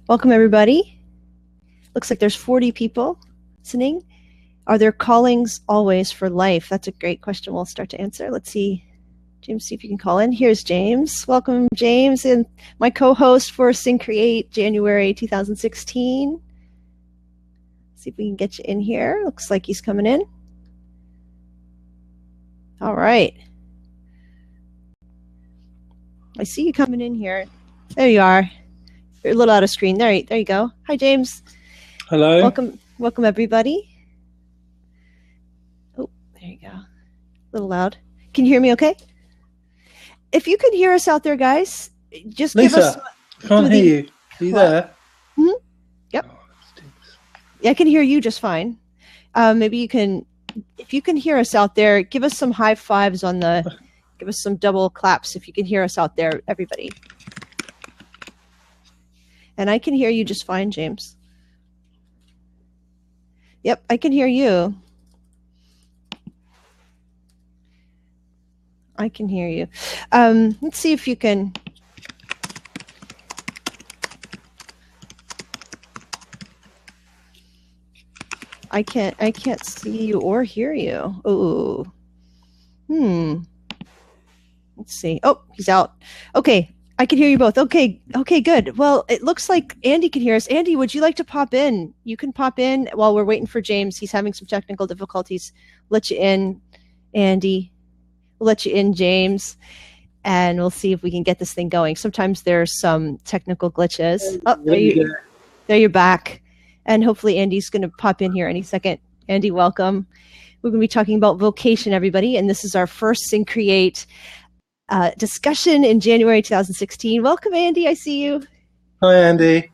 Welcome, everybody. Looks like there's 40 people listening. Are there callings always for life? That's a great question. We'll start to answer. Let's see. James, see if you can call in. Here's James. Welcome, James, and my co-host for Sing Create January 2016. See if we can get you in here. Looks like he's coming in. All right. I see you coming in here. There you are. You're a little out of screen. There you go. Hi, James. Hello. Welcome, everybody. Oh, there you go. A little loud. Can you hear me okay? If you can hear us out there, guys, just Lisa, give us... I can't hear you. Are you there? Mm-hmm. Yep. Yeah, I can hear you just fine. Maybe you can... If you can hear us out there, give us some high fives on the... Give us some double claps if you can hear us out there, everybody. And I can hear you just fine, James. Yep, I can hear you. I can hear you. Let's see if you can... I can't see you or hear you. Oh. Let's see. Oh, he's out. Okay, I can hear you both. Okay, good. Well, it looks like Andy can hear us. Andy, would you like to pop in? You can pop in while we're waiting for James. He's having some technical difficulties. Let you in, Andy. We'll let you in, James. And we'll see if we can get this thing going. Sometimes there's some technical glitches. Oh, there you're back. And hopefully Andy's going to pop in here any second. Andy, welcome. We're going to be talking about vocation, everybody. And this is our first Sing Create discussion in January 2016. Welcome, Andy. I see you. Hi, Andy.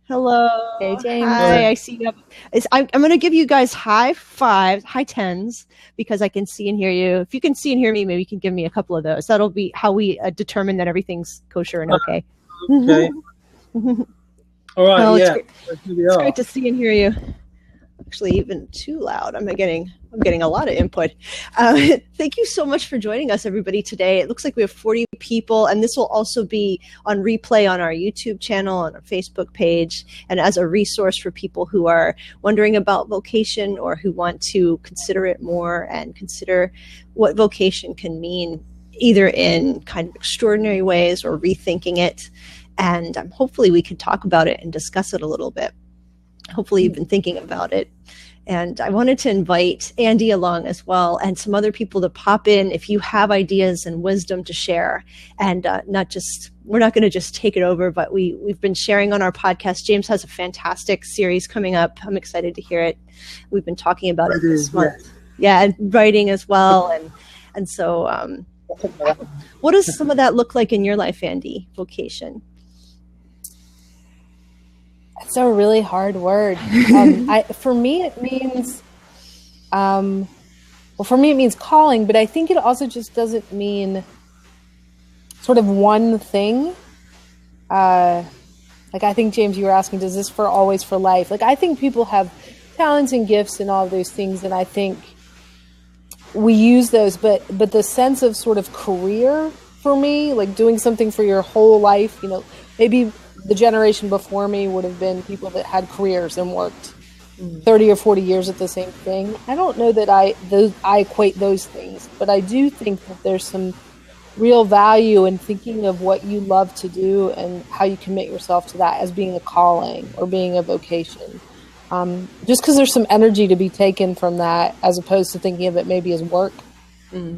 Hello. Hey, James. Hi. I see you. I'm going to give you guys high fives, high tens, because I can see and hear you. If you can see and hear me, maybe you can give me a couple of those. That'll be how we determine that everything's kosher and okay. Okay. All right. Oh, yeah. It's great to see and hear you. Actually, even too loud. I'm getting a lot of input. Thank you so much for joining us, everybody, today. It looks like we have 40 people, and this will also be on replay on our YouTube channel, on our Facebook page, and as a resource for people who are wondering about vocation or who want to consider it more and consider what vocation can mean, either in kind of extraordinary ways or rethinking it. And hopefully we could talk about it and discuss it a little bit. Hopefully you've been thinking about it. And I wanted to invite Andy along as well and some other people to pop in if you have ideas and wisdom to share. And we're not going to just take it over, but we've been sharing on our podcast. James has a fantastic series coming up. I'm excited to hear it. We've been talking about it this month. Yeah, and writing as well. And so what does some of that look like in your life, Andy, vocation? It's a really hard word. For me, it means, calling, but I think it also just doesn't mean sort of one thing. I think, James, you were asking, does this always for life? I think people have talents and gifts and all of those things, and I think we use those, but the sense of sort of career for me, doing something for your whole life, maybe the generation before me would have been people that had careers and worked 30 or 40 years at the same thing. I don't know that I equate those things, but I do think that there's some real value in thinking of what you love to do and how you commit yourself to that as being a calling or being a vocation. Just because there's some energy to be taken from that as opposed to thinking of it maybe as work,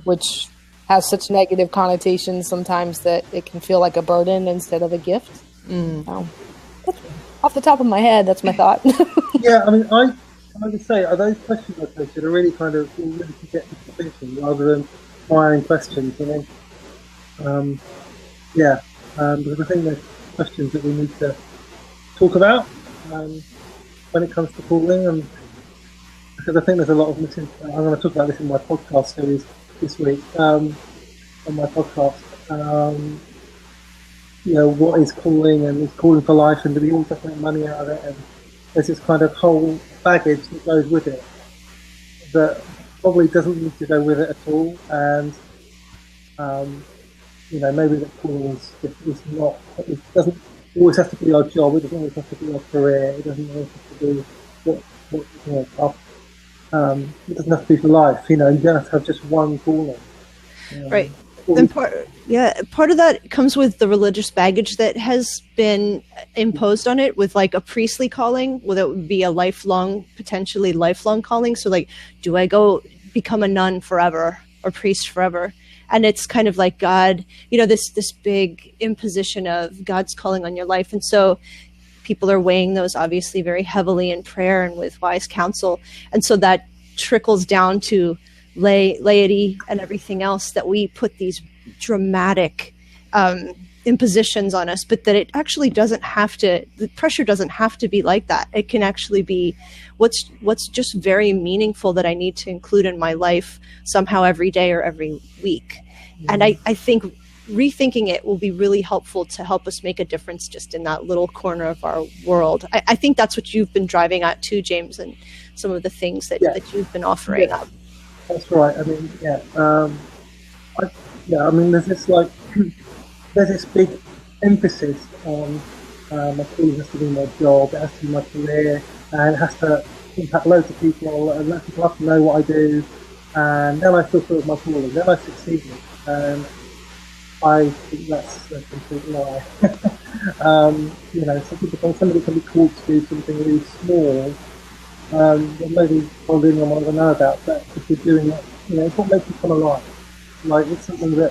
which has such negative connotations sometimes that it can feel like a burden instead of a gift. Off the top of my head, that's my thought. Yeah, I mean, I would say, are those questions I posted are really kind of really to get into thinking rather than firing questions, because I think there's questions that we need to talk about when it comes to calling, because I think there's a lot of I'm going to talk about this in my podcast series this week on my podcast. What is calling and is calling for life, and do we all have to make money out of it? And there's this kind of whole baggage that goes with it that probably doesn't need to go with it at all. And maybe the calling is not. It always has to be our job. It doesn't always have to be our career. It doesn't always have to be what it doesn't have to be for life. You don't have to have just one calling. Right. And part of that comes with the religious baggage that has been imposed on it, with like a priestly calling, where that would be a potentially lifelong calling. So like, do I go become a nun forever or priest forever? And it's kind of like God, this big imposition of God's calling on your life. And so people are weighing those obviously very heavily in prayer and with wise counsel. And so that trickles down to laity and everything else, that we put these dramatic impositions on us, but that it actually doesn't have to, the pressure doesn't have to be like that. It can actually be what's just very meaningful that I need to include in my life somehow every day or every week. And I think rethinking it will be really helpful to help us make a difference just in that little corner of our world. I think that's what you've been driving at too, James, and some of the things that you've been offering up. That's right. I mean, I mean, there's this big emphasis on my career has to be my job, it has to be my career, and it has to impact loads of people, and let people have to know what I do, and then I fulfill my calling, then I succeed. And I think that's a complete lie. Somebody can be called to do something really small, that maybe probably no one will know about, but if you're doing it, it's what makes you come alive. Like, it's something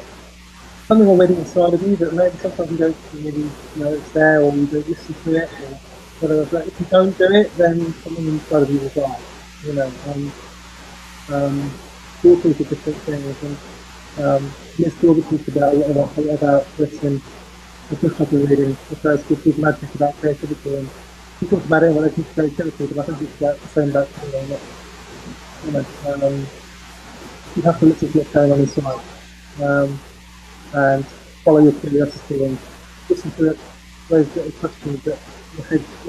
already inside of you that maybe sometimes you don't really know it's there, or you don't listen to it, or whatever. But if you don't do it, then something inside of you will die. All sorts of different things. And Miss Gilbert talks about this in the book I've been reading, the first book is Magic, about creativity, and he talks about it when it comes to creativity, but I think it's about the same about you have to listen to what's going on inside, and follow your curiosity and listen to it, those little questions that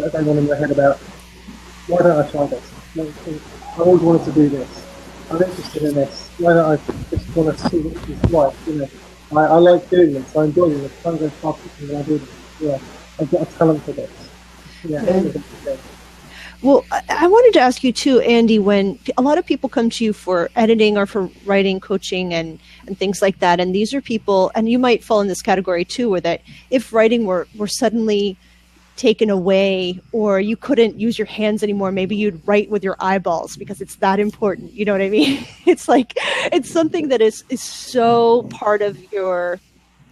are going on in your head about, why don't I try this? I always wanted to do this. I'm interested in this. Why don't I just want to see what it's like? I like doing this. I enjoy doing this. I'm going to start thinking when I do this. Yeah, I've got a talent for this. Well, I wanted to ask you too, Andy, when a lot of people come to you for editing or for writing, coaching, and things like that, and these are people, and you might fall in this category too, where that if writing were suddenly taken away, or you couldn't use your hands anymore, maybe you'd write with your eyeballs because it's that important. You know what I mean? It's like, it's something that is so part of your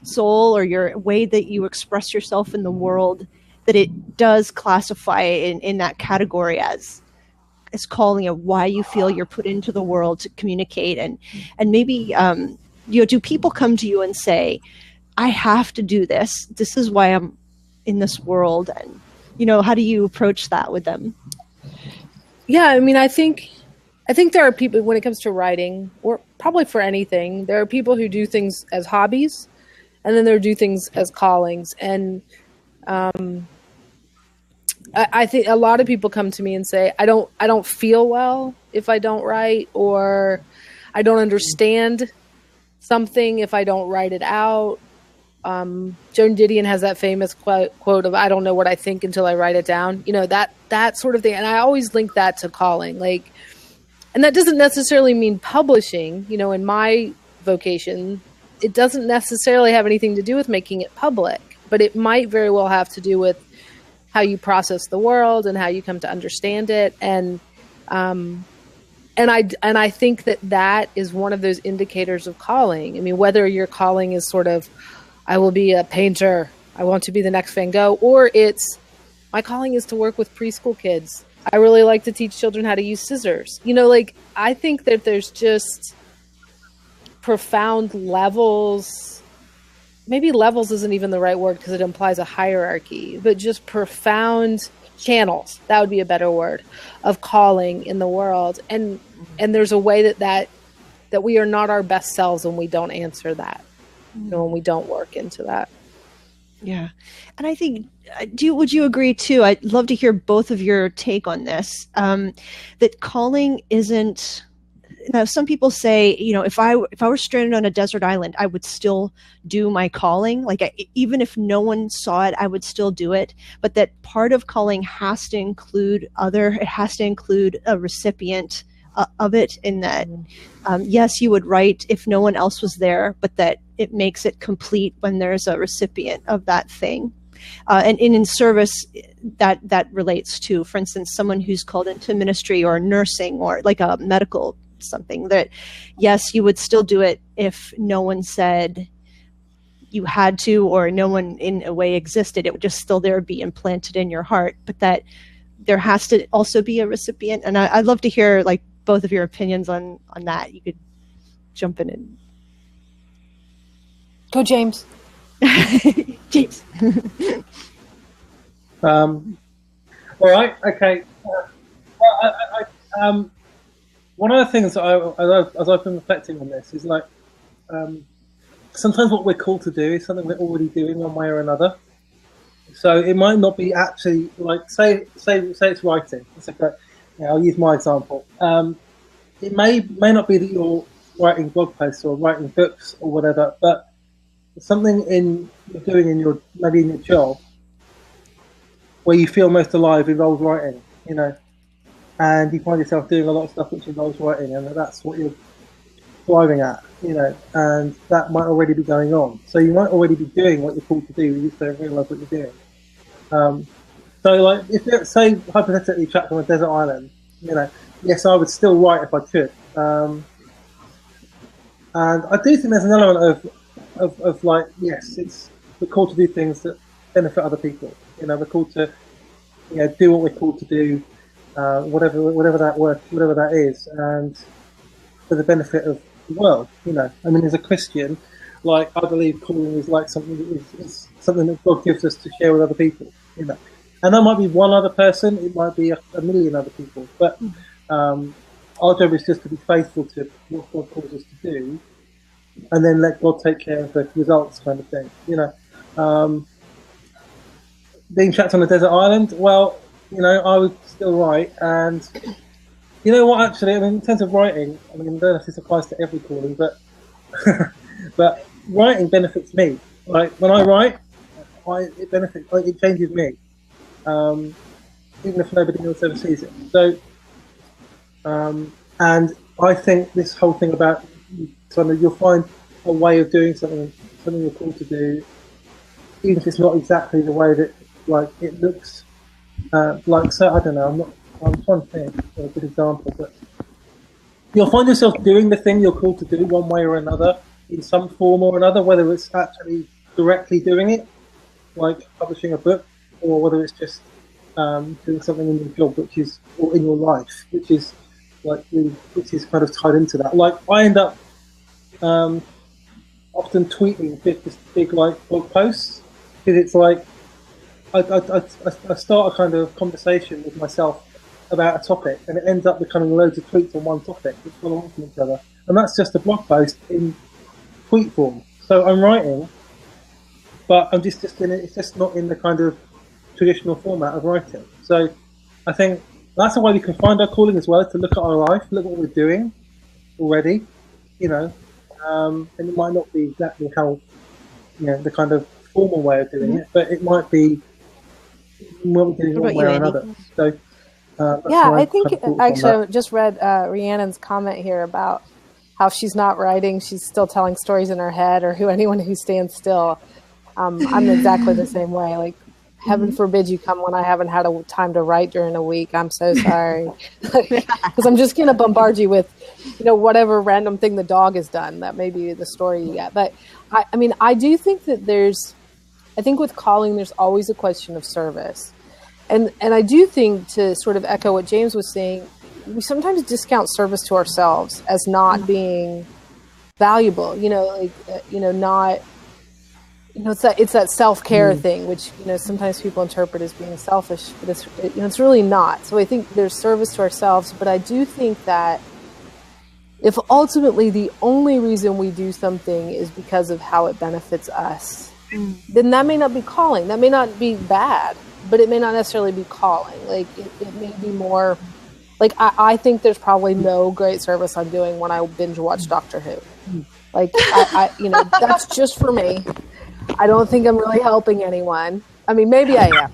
soul or your way that you express yourself in the world, that it does classify in that category as calling it why you feel you're put into the world to communicate. And maybe, do people come to you and say, I have to do this. This is why I'm in this world. And, how do you approach that with them? Yeah. I mean, I think there are people, when it comes to writing, or probably for anything, there are people who do things as hobbies, and then there do things as callings. And, I think a lot of people come to me and say, I don't feel well if I don't write, or I don't understand something if I don't write it out. Joan Didion has that famous quote of, I don't know what I think until I write it down, that sort of thing. And I always link that to calling, and that doesn't necessarily mean publishing, in my vocation, it doesn't necessarily have anything to do with making it public, but it might very well have to do with how you process the world and how you come to understand it. And I think that is one of those indicators of calling. I mean, whether your calling is sort of, I will be a painter, I want to be the next Van Gogh, or it's, my calling is to work with preschool kids. I really like to teach children how to use scissors. I think that there's just profound levels. Maybe levels isn't even the right word because it implies a hierarchy, but just profound channels, that would be a better word, of calling in the world. And there's a way that we are not our best selves when we don't answer that, when we don't work into that. Yeah. And I think, would you agree too? I'd love to hear both of your take on this, that calling isn't, now some people say, if I were stranded on a desert island, I would still do my calling. Like even if no one saw it, I would still do it. But that part of calling has to include it has to include a recipient of it, in that, yes, you would write if no one else was there, but that it makes it complete when there's a recipient of that thing. And in service, that relates to, for instance, someone who's called into ministry or nursing or like a medical something, that yes, you would still do it if no one said you had to, or no one in a way existed. It would just still there be implanted in your heart, but that there has to also be a recipient. And I'd love to hear like both of your opinions on that. You could jump in and go, James. James. All right. Okay. One of the things that as I've been reflecting on this is like, sometimes what we're called to do is something we're already doing one way or another. So it might not be actually like say it's writing. It's like I'll use my example. It may not be that you're writing blog posts or writing books or whatever, but something you're doing in your job where you feel most alive involves writing, and you find yourself doing a lot of stuff which involves writing, and that's what you're driving at, and that might already be going on. So you might already be doing what you're called to do, you just don't realise what you're doing. So like, if you're, say, hypothetically trapped on a desert island, yes, I would still write if I could. And I do think there's an element of like, yes, we're called to do things that benefit other people. We're called to, do what we're called to do, whatever that is, and for the benefit of the world. As a Christian, like, I believe calling is like something that is something that God gives us to share with other people. And that might be one other person, it might be a million other people, but our job is just to be faithful to what God calls us to do, and then let God take care of the results, kind of thing. Being trapped on a desert island, well, I would still write. And you know what, actually, in terms of writing, I don't know if this applies to every calling, but but writing benefits me. Like, when I write, it benefits, like, it changes me, even if nobody else ever sees it. So, and I think this whole thing about you'll find a way of doing something you're called to do, even if it's not exactly the way that like it looks. So I don't know. I'm trying to think of a good example, but you'll find yourself doing the thing you're called to do one way or another, in some form or another, whether it's actually directly doing it, like publishing a book, or whether it's just doing something in your job, or in your life, which is kind of tied into that. Like, I end up often tweeting big like blog posts, because it's like I start a kind of conversation with myself about a topic, and it ends up becoming loads of tweets on one topic which follow on from each other, and that's just a blog post in tweet form. So I'm writing, but I'm just in it. It's just not in the kind of traditional format of writing. So I think that's a way we can find our calling as well, to look at our life, look at what we're doing already, and it might not be exactly how, the kind of formal way of doing it, but it might be what we're doing one way or another. So I think actually I just read Rhiannon's comment here about how she's not writing, she's still telling stories in her head, or anyone who stands still. I'm exactly the same way. Like, heaven forbid you come when I haven't had a time to write during a week. I'm so sorry. Because I'm just going to bombard you with, whatever random thing the dog has done. That may be the story you get. But I do think that I think with calling, there's always a question of service. And I do think, to sort of echo what James was saying, we sometimes discount service to ourselves as not being valuable, not, it's that self-care thing, which, sometimes people interpret as being selfish, but it's really not. So I think there's service to ourselves, but I do think that if ultimately the only reason we do something is because of how it benefits us, then that may not be calling. That may not be bad, but it may not necessarily be calling. Like, it may be more Like, I think there's probably no great service I'm doing when I binge watch Doctor Who. Like, I that's just for me. I don't think I'm really helping anyone. I mean, maybe I am.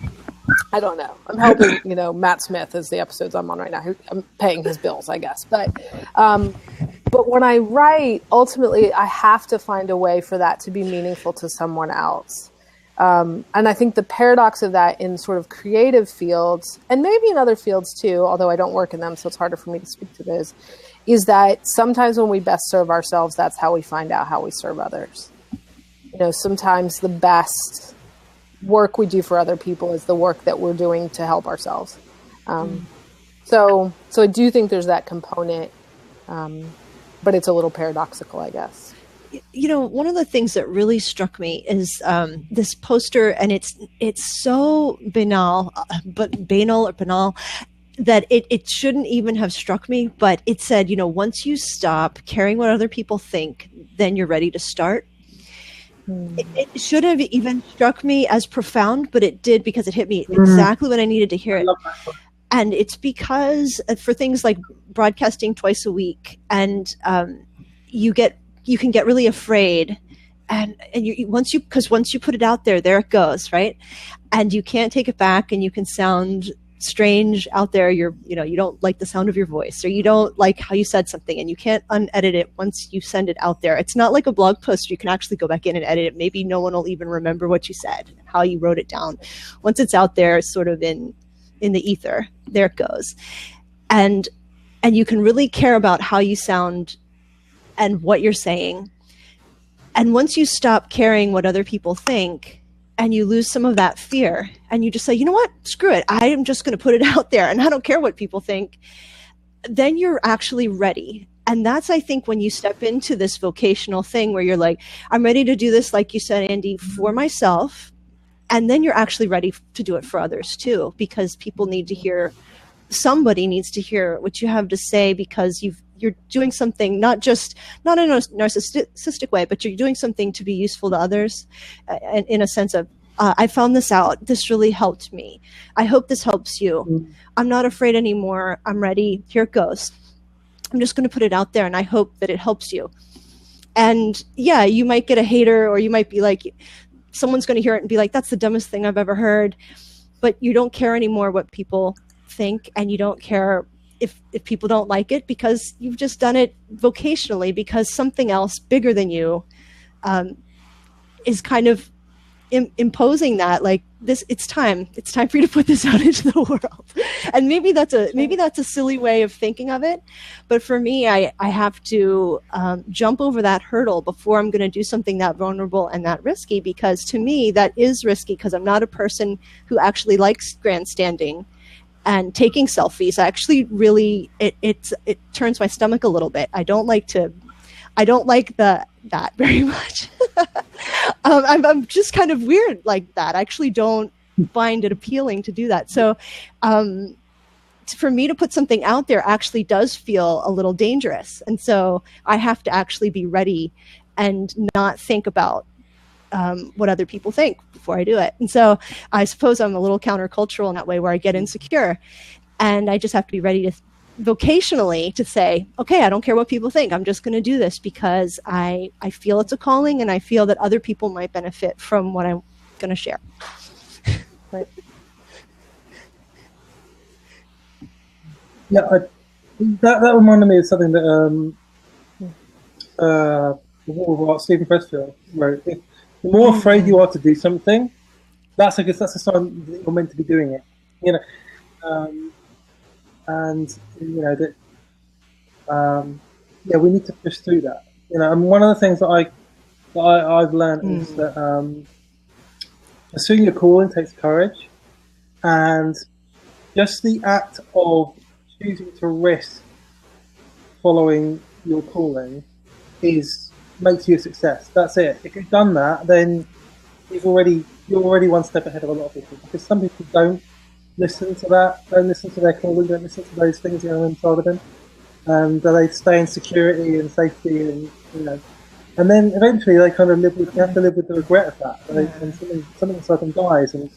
I don't know. I'm helping, Matt Smith is the episodes I'm on right now. I'm paying his bills, I guess. But when I write, ultimately, I have to find a way for that to be meaningful to someone else. And I think the paradox of that in sort of creative fields, and maybe in other fields too, although I don't work in them, so it's harder for me to speak to those, is that sometimes when we best serve ourselves, that's how we find out how we serve others. Sometimes the best work we do for other people is the work that we're doing to help ourselves. So I do think there's that component, but it's a little paradoxical, I guess. One of the things that really struck me is this poster, and it's so banal that it shouldn't even have struck me, but it said, once you stop caring what other people think, then you're ready to start. It should have even struck me as profound, but it did, because it hit me exactly when I needed to hear it. And it's because for things like broadcasting twice a week, and you can get really afraid, and once you put it out there it goes, right? And you can't take it back, and you can sound strange out there. You don't like the sound of your voice, or you don't like how you said something, and you can't unedit it once you send it out there. It's not like a blog post. You can actually go back in and edit it. Maybe no one will even remember what you said, how you wrote it down. Once it's out there, sort of in the ether, there it goes. And you can really care about how you sound and what you're saying. And once you stop caring what other people think, and you lose some of that fear, and you just say, you know what, screw it, I am just going to put it out there, and I don't care what people think, then you're actually ready. And that's, I think, when you step into this vocational thing where you're like, I'm ready to do this, like you said, Andy, for myself. And then you're actually ready to do it for others too, because people need to hear, somebody needs to hear what you have to say, because you're doing something, not in a narcissistic way, but you're doing something to be useful to others, and in a sense of, I found this out. This really helped me. I hope this helps you. I'm not afraid anymore. I'm ready. Here it goes. I'm just going to put it out there, and I hope that it helps you. And yeah, you might get a hater, or you might be like, someone's going to hear it and be like, that's the dumbest thing I've ever heard. But you don't care anymore what people think, and you don't care if people don't like it, because you've just done it vocationally, because something else bigger than you is kind of imposing that, like, this, it's time for you to put this out into the world. And maybe that's a silly way of thinking of it, but for me, I have to jump over that hurdle before I'm going to do something that vulnerable and that risky, because to me that is risky, because I'm not a person who actually likes grandstanding and taking selfies. I actually really, it turns my stomach a little bit. I don't like that very much. I'm just kind of weird like that. I actually don't find it appealing to do that. So for me to put something out there actually does feel a little dangerous. And so I have to actually be ready and not think about what other people think before I do it. And so I suppose I'm a little countercultural in that way, where I get insecure, and I just have to be ready to vocationally to say, okay, I don't care what people think. I'm just going to do this because I feel it's a calling, and I feel that other people might benefit from what I'm going to share. Right. Yeah, that reminded me of something that Stephen Pressfield wrote. The more afraid you are to do something, that's a sign that you're meant to be doing it. And that we need to push through that. And one of the things that I've learned is that pursuing your calling takes courage, and just the act of choosing to risk following your calling makes you a success. That's it. If you've done that, then you're already one step ahead of a lot of people, because some people don't listen to that, don't listen to their calling, don't listen to those things inside of them, and they stay in security and safety, and then eventually they kind of have to live with the regret of that, and something inside them dies, and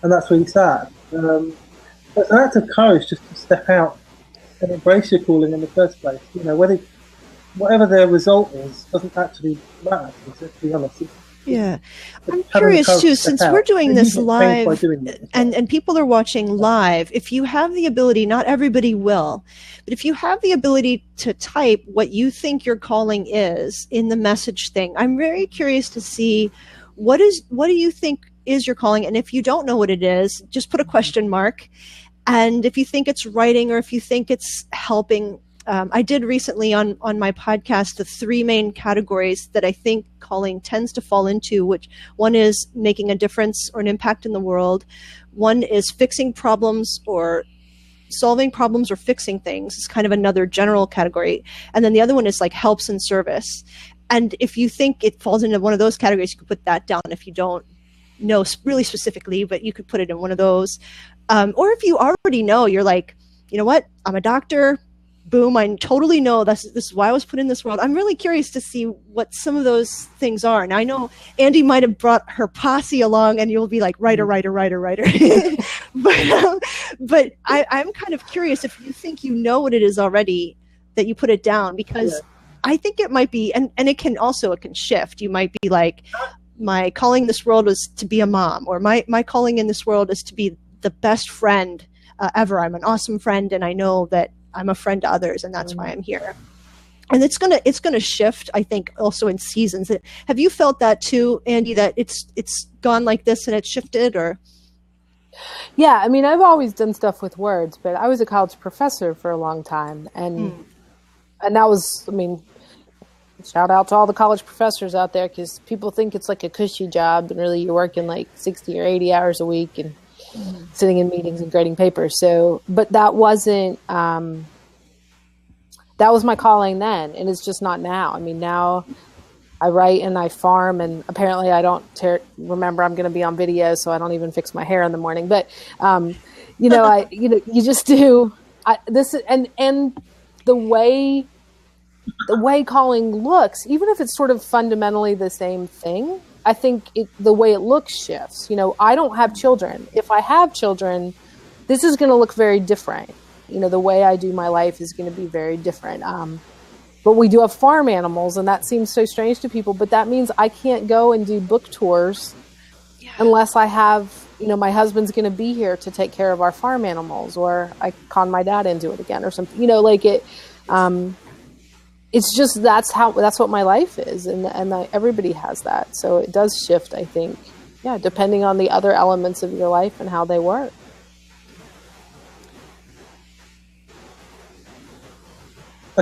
that's really sad. But it's an act of courage just to step out and embrace your calling in the first place. You know, whatever their result is doesn't actually matter, to be honest. Yeah. I'm curious too, since we're doing this live and people are watching live, if you have the ability, not everybody will, but if you have the ability to type what you think your calling is in the message thing, I'm very curious to see what do you think is your calling? And if you don't know what it is, just put a question mark. And if you think it's writing or if you think it's helping, I did recently on my podcast the 3 main categories that I think calling tends to fall into, which one is making a difference or an impact in the world. One is fixing problems or solving problems or fixing things. It's kind of another general category. And then the other one is like helps and service. And if you think it falls into one of those categories, you could put that down. If you don't know really specifically, but you could put it in one of those. Or if you already know, you're like, you know what, I'm a doctor. Boom, I totally know this is why I was put in this world. I'm really curious to see what some of those things are. And I know Andy might have brought her posse along and you'll be like, writer. but I'm kind of curious if you think you know what it is already, that you put it down, because I think it might be, and it can shift. You might be like, my calling in this world is to be a mom, or my calling in this world is to be the best friend ever. I'm an awesome friend, and I know that I'm a friend to others, and that's why I'm here. And it's gonna shift, I think, also in seasons. Have you felt that too, Andy, that it's gone like this and it's shifted? Or yeah, I mean, I've always done stuff with words, but I was a college professor for a long time, and that was, I mean, shout out to all the college professors out there, because people think it's like a cushy job, and really you're working like 60 or 80 hours a week and sitting in meetings and grading papers. So, but that wasn't, that was my calling then, and it's just not now. I mean, now I write and I farm, and apparently I don't remember I'm going to be on video, so I don't even fix my hair in the morning. But, you just do this, and the way calling looks, even if it's sort of fundamentally the same thing, I think the way it looks shifts. You know, I don't have children. If I have children, this is going to look very different. You know, the way I do my life is going to be very different. But we do have farm animals, and that seems so strange to people, but that means I can't go and do book tours unless I have, my husband's going to be here to take care of our farm animals, or I con my dad into it again or something, like it. It's just, that's what my life is. And everybody has that. So it does shift, I think. Yeah. Depending on the other elements of your life and how they work.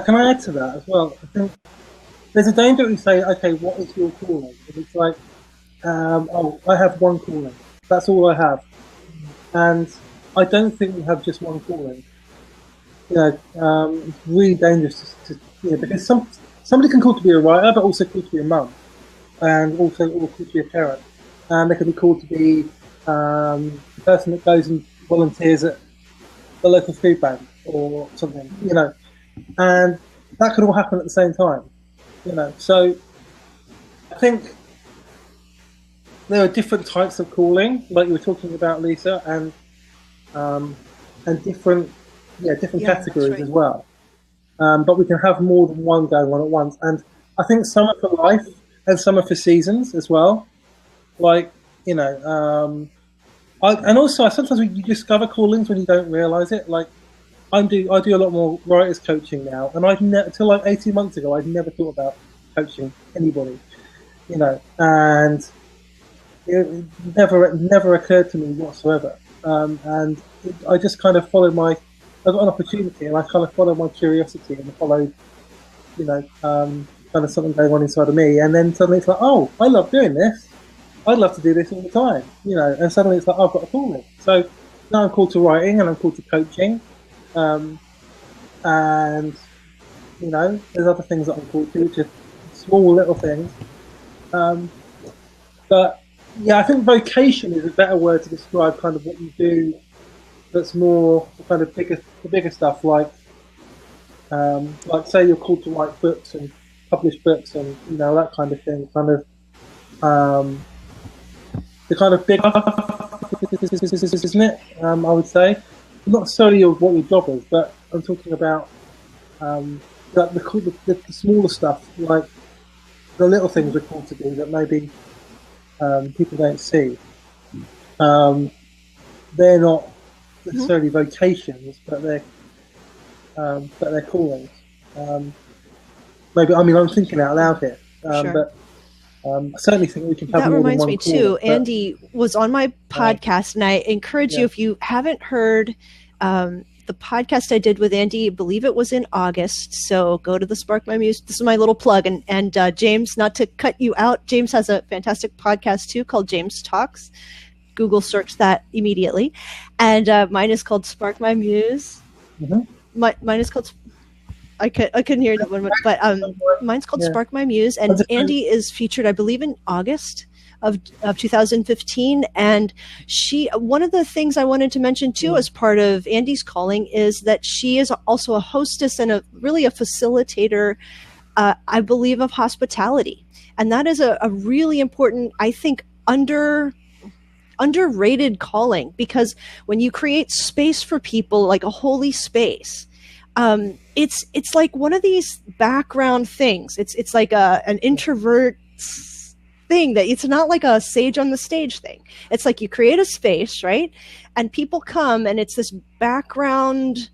Can I add to that as well? I think there's a danger when you say, okay, what is your calling? And it's like, I have one calling. That's all I have. And I don't think we have just one calling. It's really dangerous because somebody can call to be a writer, but also called to be a mum, and also called to be a parent. And they can be called to be the person that goes and volunteers at the local food bank or something, and that can all happen at the same time, So I think there are different types of calling, like you were talking about, Lisa, and different categories as well. But we can have more than one going on at once. And I think some are for life and some are for seasons as well. Like, and also sometimes you discover callings when you don't realise it. Like, I do a lot more writers coaching now, and until like 18 months ago, I'd never thought about coaching anybody, and it never occurred to me whatsoever. And I just kind of followed I got an opportunity, and I kind of followed my curiosity and followed, kind of something going on inside of me. And then suddenly it's like, oh, I love doing this. I'd love to do this all the time, And suddenly it's like, I've got a calling. So now I'm called to writing, and I'm called to coaching, and there's other things that I'm called to, which are small little things. But yeah, I think vocation is a better word to describe kind of what you do. That's more kind of the bigger stuff, like say you're called to write books and publish books and that kind of thing. Kind of the kind of big, isn't it? I would say not necessarily what your job is, but I'm talking about the smaller stuff, like the little things we're called to do that maybe people don't see. They're not necessarily vocations, but they're callings. Maybe I'm thinking out loud here, Sure. but I certainly think we can have That more reminds than one me too. calling, Andy was on my podcast, and I encourage you, if you haven't heard the podcast I did with Andy, I believe it was in August. So go to the Spark My Muse. This is my little plug. And James, not to cut you out, James has a fantastic podcast too called James Talks. Google search that immediately. And mine is called Spark My Muse. Mm-hmm. Mine is called... I couldn't hear that one, but mine's called Spark My Muse, and Andy is featured, I believe, in August of 2015. And one of the things I wanted to mention too, as part of Andy's calling, is that she is also a hostess and really a facilitator, I believe, of hospitality, and that is a really important, I think, underrated calling, because when you create space for people, like a holy space, it's like one of these background things. It's like an introvert thing, that it's not like a sage on the stage thing. It's like you create a space, right? And people come, and it's this background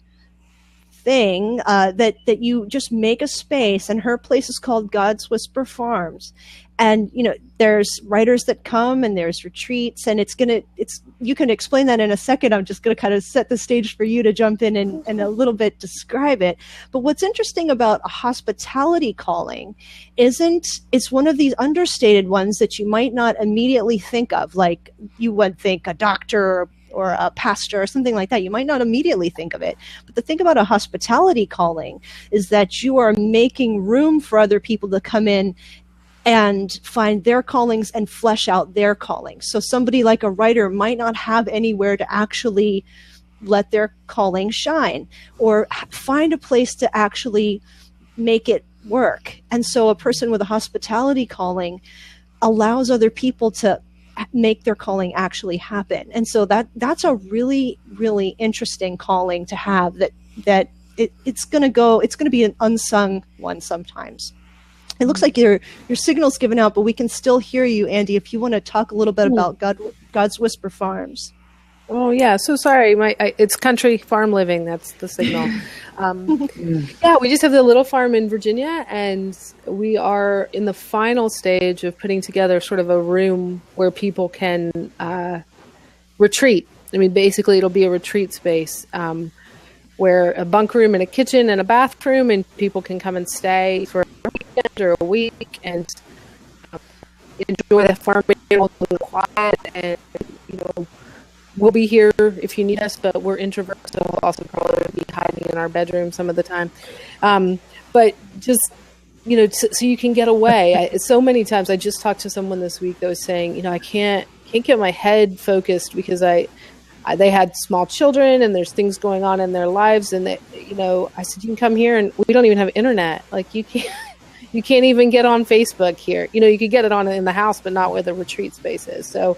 thing that you just make a space. And her place is called God's Whisper Farms. And there's writers that come, and there's retreats, and you can explain that in a second. I'm just going to kind of set the stage for you to jump in and a little bit describe it. But what's interesting about a hospitality calling it's one of these understated ones that you might not immediately think of, like you would think a doctor or a pastor or something like that. You might not immediately think of it. But the thing about a hospitality calling is that you are making room for other people to come in and find their callings and flesh out their callings. So somebody like a writer might not have anywhere to actually let their calling shine, or find a place to actually make it work. And so a person with a hospitality calling allows other people to make their calling actually happen. And so that's a really, really interesting calling to have, that it's going to be an unsung one sometimes. It looks like your signal's given out, but we can still hear you, Andy, if you want to talk a little bit about God's Whisper Farms. Oh, yeah. So sorry. It's country farm living. That's the signal. Yeah, we just have the little farm in Virginia, and we are in the final stage of putting together sort of a room where people can retreat. I mean, basically, it'll be a retreat space where a bunk room and a kitchen and a bathroom, and people can come and stay for a weekend or a week and enjoy the farm animals in the quiet. And we'll be here if you need us, but we're introverts, so we'll also probably be hiding in our bedroom some of the time. But just so you can get away. So many times, I just talked to someone this week that was saying, I can't get my head focused because they had small children and there's things going on in their lives. And I said, you can come here, and we don't even have internet. Like you can't even get on Facebook here. You could get it on in the house, but not where the retreat space is. So,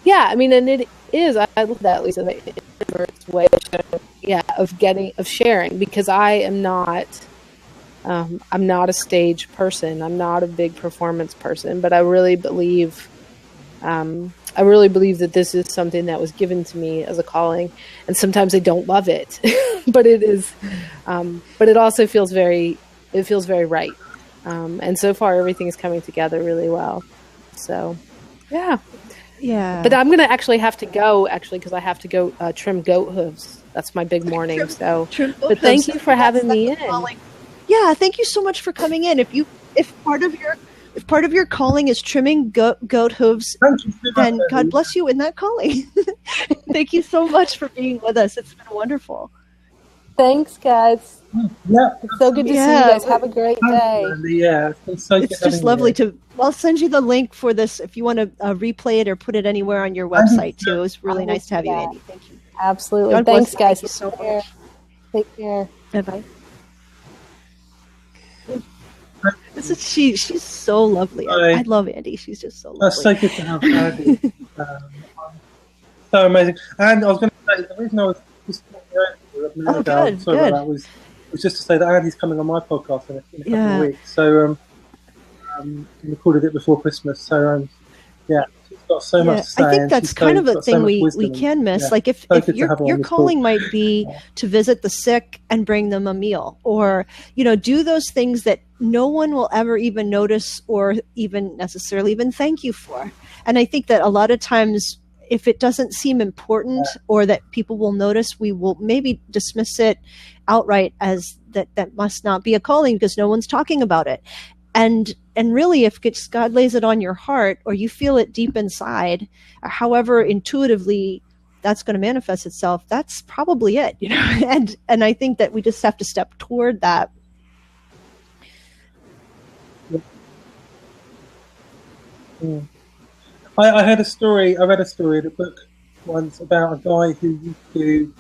yeah, I mean, and it is, I love that, Lisa, the introvert's way of sharing, because I am not, I'm not a stage person. I'm not a big performance person, but I really believe that this is something that was given to me as a calling, and sometimes I don't love it, but it is, but it also feels very right. And so far everything is coming together really well. So, yeah. Yeah. But I'm going to actually have to go, because I have to go trim goat hooves. That's my big morning. But thank you for having me in. Yeah, thank you so much for coming in. If part of your calling is trimming goat hooves, then God bless you in that calling. Thank you so much for being with us. It's been wonderful. Thanks, guys. Yeah, it's so good to see you guys. Have a great day. Yeah, it's just lovely to. I'll send you the link for this if you want to replay it or put it anywhere on your website too. It was really nice to have you, Andy. Thank you. Absolutely. Thanks, guys. Thank you so much. Take care. Bye bye. She's so lovely. I love Andy. She's just so lovely. That's so good to have Andy. So amazing. And I was going to say, the reason I was just talking earlier a minute Oh, ago. good, Sorry good. about that. Was just to say that Andy's coming on my podcast in a couple of weeks. So we recorded it before Christmas. So yeah, she's got so much to say. I think that's kind of a thing we wisdom, can miss. yeah, Like if to your calling might be to visit the sick and bring them a meal, or do those things that no one will ever even notice or even necessarily even thank you for. And I think that a lot of times, if it doesn't seem important or that people will notice, we will maybe dismiss it outright as that must not be a calling because no one's talking about it. And really, if God lays it on your heart or you feel it deep inside, however intuitively that's going to manifest itself, that's probably it, and I think that we just have to step toward that. Yeah. I read a story in a book once about a guy who used to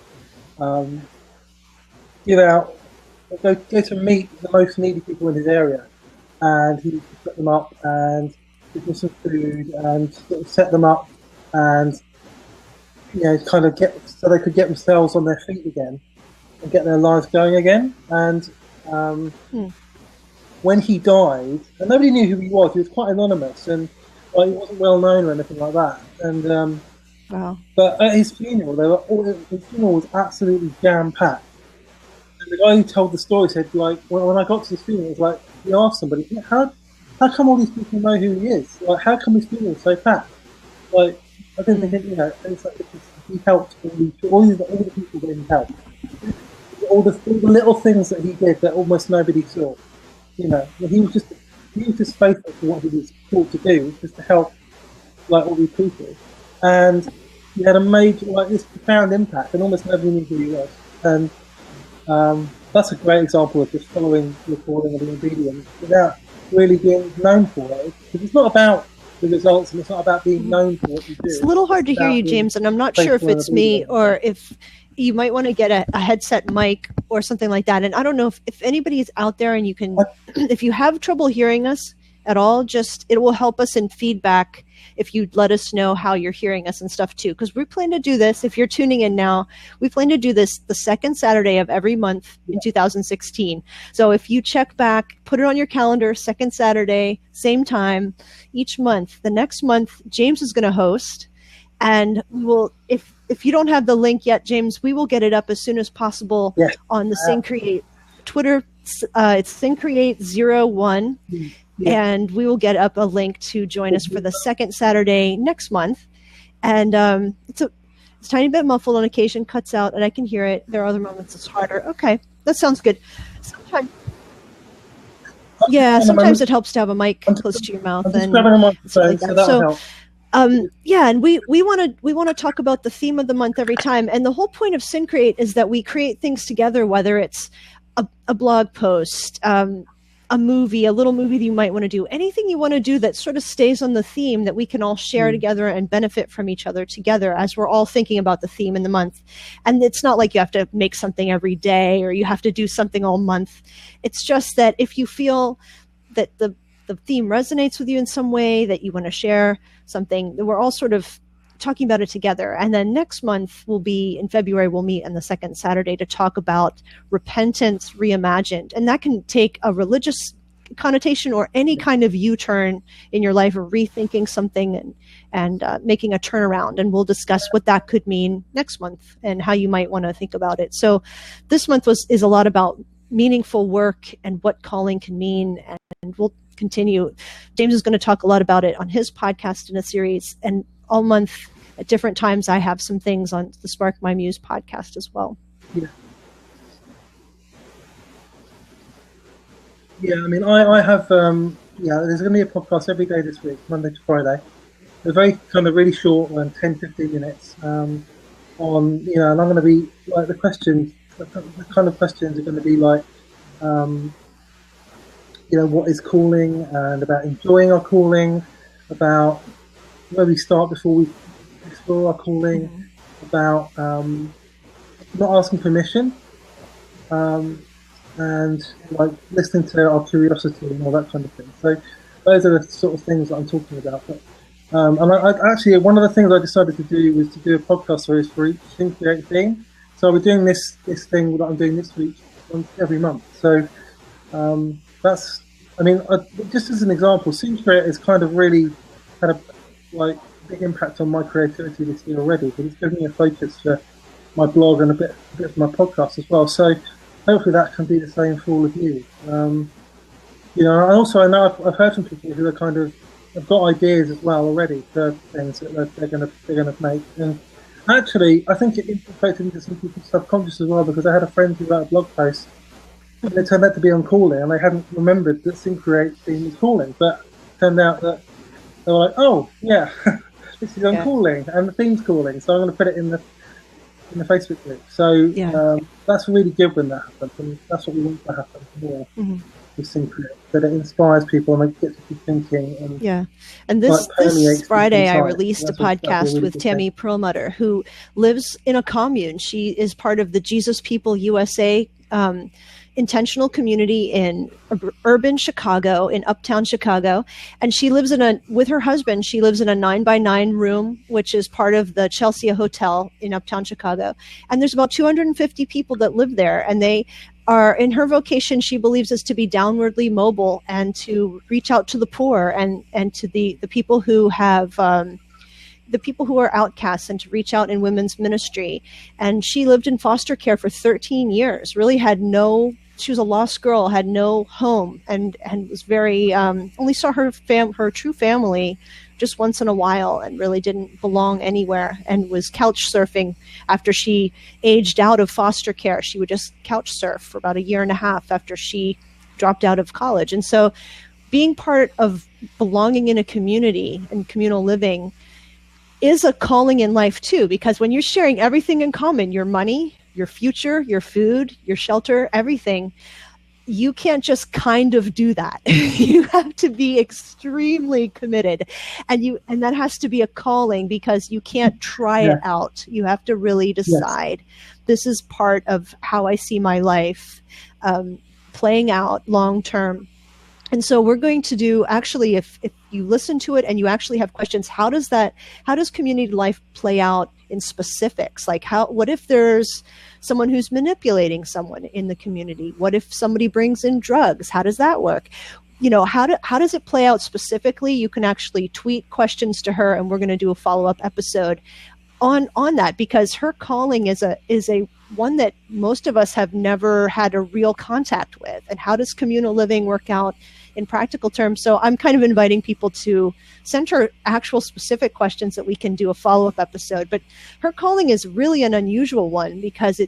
go to meet the most needy people in his area, and he would set them up and give them some food and sort of set them up and kind of so they could get themselves on their feet again and get their lives going again. And when he died, and nobody knew who he was quite anonymous, and he wasn't well known or anything like that. And wow. But at his funeral, his funeral was absolutely jam packed. And the guy who told the story said, like, when I got to his funeral, it was like he asked somebody, how come all these people know who he is? Like, how come his funeral was so packed? Like, I didn't think it's like he helped all the people that he helped. All the little things that he did that almost nobody saw. He was just faithful to what he was taught to do, which was to help all these people. And he had a major, this profound impact, and almost nobody knew who he was. And that's a great example of just following your calling and being obedient without really being known for it. Because it's not about the results, and it's not about being known for what you do. It's a little hard to hear you, James, and I'm not sure if it's me or if you might want to get a headset mic or something like that. And I don't know if anybody is out there and you can, if you have trouble hearing us at all, it will help us in feedback if you'd let us know how you're hearing us and stuff too. Because we plan to do this, if you're tuning in now, we plan to do this the second Saturday of every month in 2016. So if you check back, put it on your calendar, second Saturday, same time each month. The next month, James is going to host. And we will, if you don't have the link yet, James, we will get it up as soon as possible on the SyncCreate Twitter. It's SyncCreate01. And we will get up a link to join us for the second Saturday next month. And it's a tiny bit muffled on occasion, cuts out, and I can hear it. There are other moments it's harder. Okay, that sounds good. Sometimes it helps to have a mic close to your mouth. And that'll help. And we want to talk about the theme of the month every time. And the whole point of SyncCreate is that we create things together, whether it's a blog post, a movie, a little movie that you might want to do, anything you want to do that sort of stays on the theme that we can all share together and benefit from each other together as we're all thinking about the theme in the month. And it's not like you have to make something every day or you have to do something all month. It's just that if you feel that the theme resonates with you in some way, that you want to share something, we're all sort of talking about it together. And then next month in February, we'll meet on the second Saturday to talk about repentance reimagined. And that can take a religious connotation or any kind of U-turn in your life or rethinking something and making a turnaround. And we'll discuss what that could mean next month and how you might want to think about it. So this month is a lot about meaningful work and what calling can mean. And we'll continue. James is going to talk a lot about it on his podcast in a series, and all month at different times I have some things on the Spark My Muse podcast as well. I mean, I have there's going to be a podcast every day this week, Monday to Friday. They're very kind of really short, 10-15 minutes and I'm going to be like the kind of questions are going to be like what is calling, and about enjoying our calling, about where we start before we explore our calling, about not asking permission, and like listening to our curiosity and all that kind of thing. So those are the sort of things that I'm talking about. But, and I actually, one of the things I decided to do was to do a podcast series for each SyncCreate theme. So we're doing this thing that I'm doing this week every month. So that's, I mean, just as an example, Seems Create has kind of really had a big impact on my creativity this year already, but it's given me a focus for my blog and a bit of my podcast as well. So hopefully that can be the same for all of you. You know, I know I've heard from people who are kind of have got ideas as well already for things that they're gonna make. And actually, I think it infiltrated into some people's subconscious as well, because I had a friend who wrote a blog post and it turned out to be on calling, and they hadn't remembered that Seem Create theme was calling, but it turned out that they were like, oh yeah, this is on calling and the theme's calling, so I'm going to put it in the Facebook group. So that's really good when that happens, and that's what we want to happen more. With Seem Create, that it inspires people and it gets people thinking. And this Friday I released a podcast with Tammy Perlmutter, who lives in a commune. She is part of the Jesus People USA intentional community in urban Chicago, in uptown Chicago. And she lives with her husband, she lives in a 9x9 room, which is part of the Chelsea Hotel in uptown Chicago. And there's about 250 people that live there, and they are, in her vocation, she believes, is to be downwardly mobile and to reach out to the poor and to the people who have the people who are outcasts, and to reach out in women's ministry. And she lived in foster care for 13 years, really she was a lost girl, had no home, and was very, only saw her true family just once in a while, and really didn't belong anywhere, and was couch surfing after she aged out of foster care. She would just couch surf for about a year and a half after she dropped out of college. And so being part of belonging in a community and communal living is a calling in life too, because when you're sharing everything in common, your money, your future, your food, your shelter, everything, you can't just kind of do that. You have to be extremely committed, and that has to be a calling, because you can't try it out. You have to really decide, this is part of how I see my life playing out long term. And so we're going to do, actually, if you listen to it and you actually have questions, how does community life play out in specifics? Like what if there's someone who's manipulating someone in the community? What if somebody brings in drugs? How does that work? You know, how does it play out specifically? You can actually tweet questions to her, and we're going to do a follow-up episode on that, because her calling is a one that most of us have never had a real contact with. And how does communal living work out in practical terms? So I'm kind of inviting people to send her actual specific questions that we can do a follow-up episode. But her calling is really an unusual one, because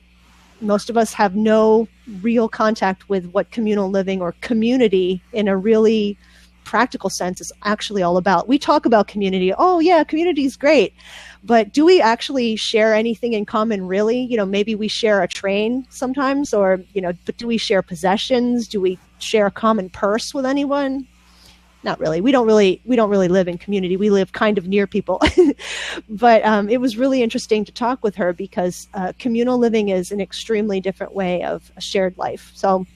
most of us have no real contact with what communal living or community in a really practical sense is actually all about. We talk about community. Oh yeah, community is great. But do we actually share anything in common, really? You know, maybe we share a train sometimes, or, but do we share possessions? Do we share a common purse with anyone? Not really. We don't really live in community. We live kind of near people. But it was really interesting to talk with her, because communal living is an extremely different way of a shared life. So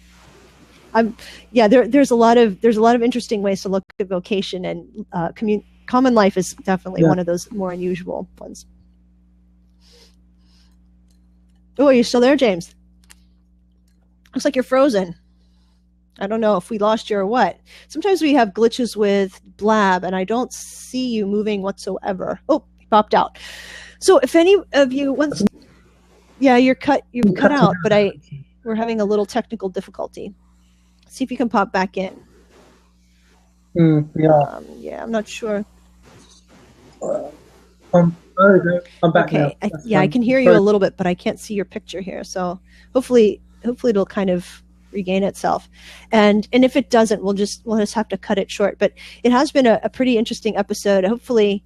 there's a lot of interesting ways to look at vocation, and common life is definitely one of those more unusual ones. Oh, are you still there, James? Looks like you're frozen. I don't know if we lost you or what. Sometimes we have glitches with Blab, and I don't see you moving whatsoever. Oh, you popped out. So if any of you wants, you're cut out, but we're having a little technical difficulty. See if you can pop back in. I'm I'm not sure. I'm back now. I can hear you a little bit, but I can't see your picture here. So hopefully it'll kind of regain itself. And if it doesn't, we'll just have to cut it short. But it has been a pretty interesting episode. Hopefully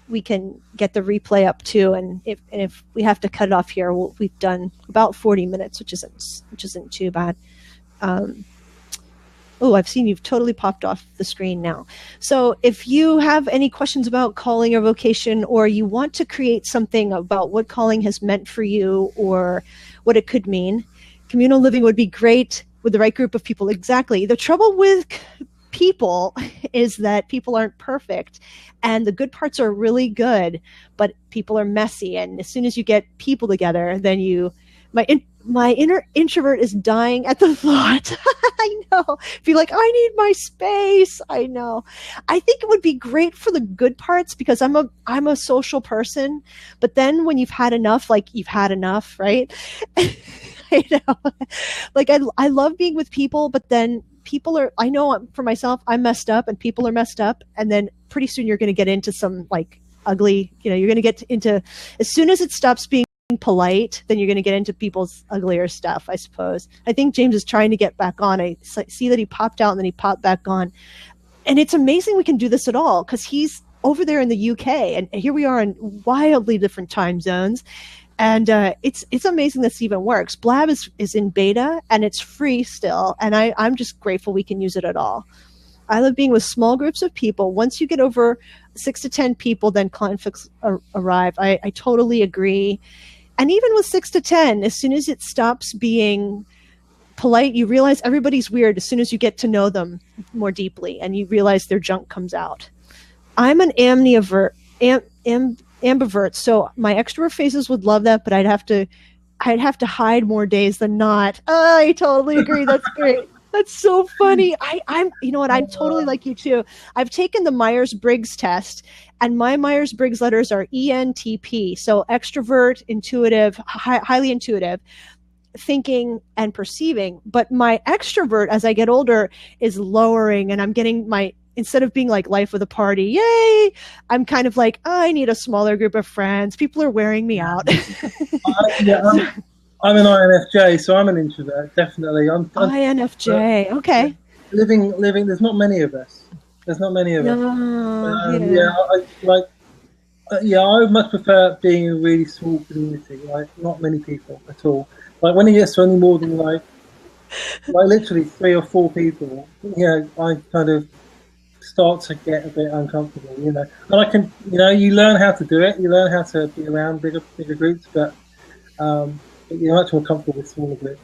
we can get the replay up too. And if we have to cut it off here, we've done about 40 minutes, which isn't too bad. I've seen you've totally popped off the screen now. So if you have any questions about calling or vocation, or you want to create something about what calling has meant for you or what it could mean, communal living would be great with the right group of people. Exactly. The trouble with people is that people aren't perfect, and the good parts are really good, but people are messy. And as soon as you get people together, then you my inner introvert is dying at the thought. I know. Be like, I need my space. I know. I think it would be great for the good parts because I'm a social person. But then when you've had enough, like you've had enough, right? I know. Like I love being with people, but then people are, I know for myself, I'm messed up and people are messed up. And then pretty soon you're going to get into some like ugly, you're going to get into, as soon as it stops being polite, then you're going to get into people's uglier stuff, I suppose. I think James is trying to get back on. I see that he popped out and then he popped back on. And it's amazing we can do this at all because he's over there in the UK and here we are in wildly different time zones. And it's amazing this even works. Blab is in beta and it's free still. And I'm just grateful we can use it at all. I love being with small groups of people. Once you get over 6 to 10 people, then conflicts arrive. I totally agree. And even with 6 to 10, as soon as it stops being polite, you realize everybody's weird as soon as you get to know them more deeply and you realize their junk comes out. I'm an ambivert, so my extrovert faces would love that, but I'd have to hide more days than not. Oh, I totally agree. That's great. That's so funny. I'm you know what? I'm totally like you too. I've taken the Myers-Briggs test, and my Myers-Briggs letters are ENTP. So extrovert, intuitive, highly intuitive, thinking and perceiving. But my extrovert, as I get older, is lowering, and I'm getting instead of being like life with a party, yay, I'm kind of like, I need a smaller group of friends. People are wearing me out. I'm an INFJ, so I'm an introvert, definitely. I'm INFJ, okay. Living. There's not many of us. I would much prefer being in a really small community, like not many people at all. Like when it gets to any more than like literally 3 or 4 people, I kind of start to get a bit uncomfortable, And I can, you learn how to do it. You learn how to be around bigger groups, but you're much more comfortable with smaller groups.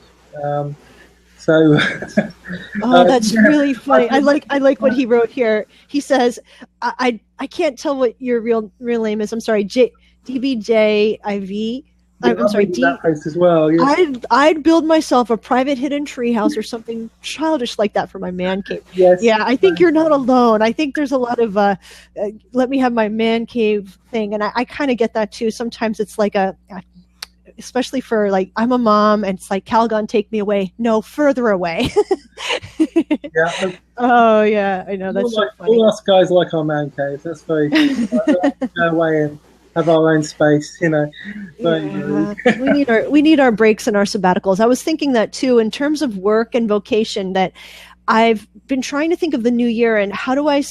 That's really funny. I like what he wrote here. He says, I can't tell what your real name is. I'm sorry, DBJIV. I'm sorry, that post as well. Yes. I'd build myself a private hidden treehouse or something childish like that for my man cave. Yes. Yeah, I think you're not alone. I think there's a lot of let me have my man cave thing, and I kind of get that too. Sometimes it's like especially for like, I'm a mom and it's like, Calgon, take me away. No, further away. Yeah. Oh yeah, I know. That's so funny. All us guys like our man caves. That's very go away and have our own space, Yeah. we need our breaks and our sabbaticals. I was thinking that too, in terms of work and vocation, that I've been trying to think of the new year and how do I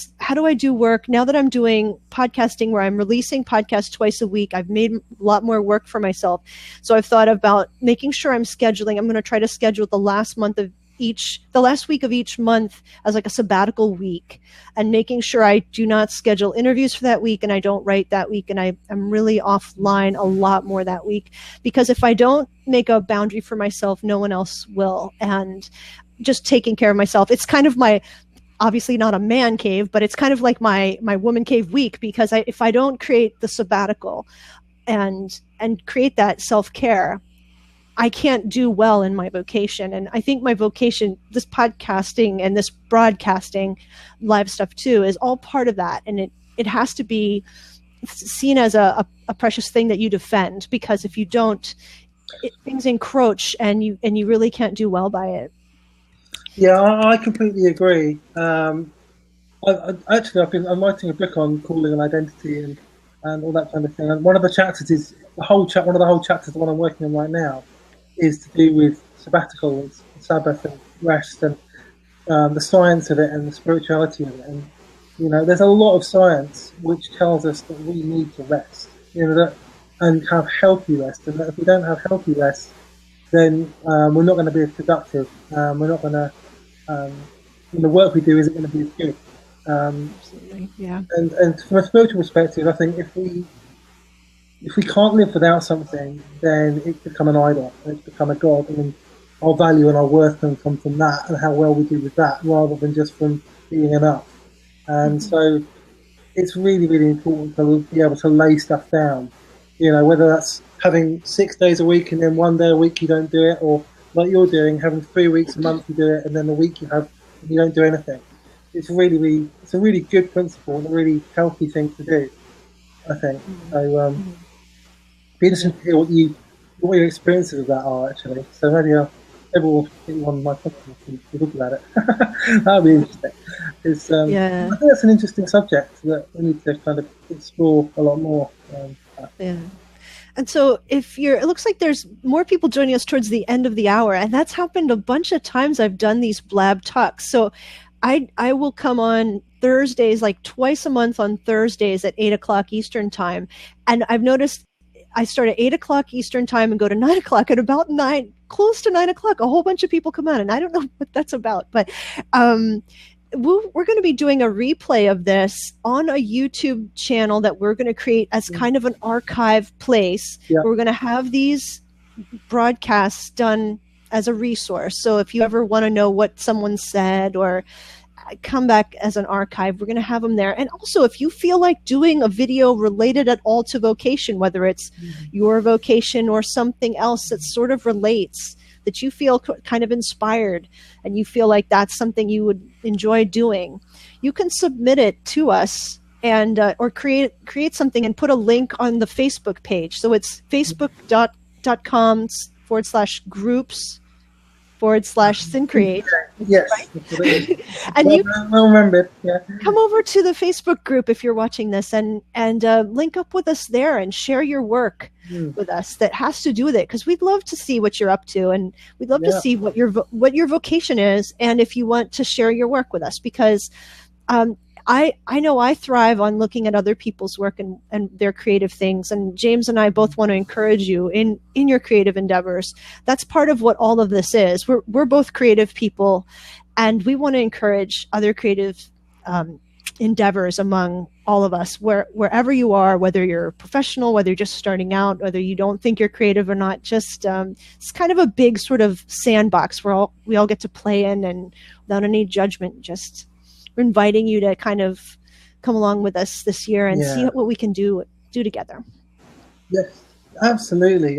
do work now that I'm doing podcasting where I'm releasing podcasts twice a week. I've made a lot more work for myself. So I've thought about making sure I'm scheduling. I'm going to try to schedule the last week of each month as like a sabbatical week and making sure I do not schedule interviews for that week and I don't write that week. And I'm really offline a lot more that week because if I don't make a boundary for myself, no one else will. And just taking care of myself. It's kind of obviously not a man cave, but it's kind of like my woman cave week because if I don't create the sabbatical and create that self-care, I can't do well in my vocation. And I think my vocation, this podcasting and this broadcasting live stuff too, is all part of that. And it has to be seen as a precious thing that you defend because if you don't, things encroach and you really can't do well by it. Yeah, I completely agree. I'm writing a book on calling and identity and all that kind of thing. And one of the chapters is one of the whole chapters, the one I'm working on right now, is to do with sabbatical and Sabbath and rest and the science of it and the spirituality of it. And there's a lot of science which tells us that we need to rest, and have healthy rest. And that if we don't have healthy rest, then we're not going to be as productive. We're not going to. The work we do isn't going to be as good. Absolutely, yeah. And from a spiritual perspective, I think if we can't live without something, then it's become an idol. It's become a god. I mean, our value and our worth can come from that and how well we do with that, rather than just from being enough. And so, it's really, really important to be able to lay stuff down You know, whether that's having 6 days a week and then 1 day a week you don't do it, or like you're doing, having 3 weeks a month you do it, and then the week you don't do anything. It's it's a really good principle and a really healthy thing to do, I think. So, be interesting to hear what your experiences of that are, actually. So maybe everyone will get you on my podcast to talk about it. That'll be interesting. I think that's an interesting subject that we need to kind of explore a lot more. And so it looks like there's more people joining us towards the end of the hour, and that's happened a bunch of times I've done these blab talks. So I will come on Thursdays, like twice a month on Thursdays at 8:00 Eastern time. And I've noticed I start at 8:00 Eastern time and go to 9:00, and about close to 9:00, a whole bunch of people come on, and I don't know what that's about, but we're going to be doing a replay of this on a YouTube channel that we're going to create as kind of an archive place. Yeah. We're going to have these broadcasts done as a resource. So if you ever want to know what someone said or come back as an archive, we're going to have them there. And also, if you feel like doing a video related at all to vocation, whether it's your vocation or something else that sort of relates, that you feel kind of inspired and you feel like that's something you would enjoy doing, you can submit it to us and or create something and put a link on the Facebook page. So it's facebook.com/groups/SynCreate. Yes. Right? And you remember. Yeah. Come over to the Facebook group if you're watching this and link up with us there and share your work with us that has to do with it, because we'd love to see what you're up to, and we'd love to see what your vocation is, and if you want to share your work with us, because I know I thrive on looking at other people's work and their creative things. And James and I both want to encourage you in your creative endeavors. That's part of what all of this is. We're both creative people, and we want to encourage other creative endeavors among all of us, wherever you are, whether you're a professional, whether you're just starting out, whether you don't think you're creative or not. Just it's kind of a big sort of sandbox where we all get to play in, and without any judgment, just we're inviting you to kind of come along with us this year and see what we can do together. Yes, absolutely.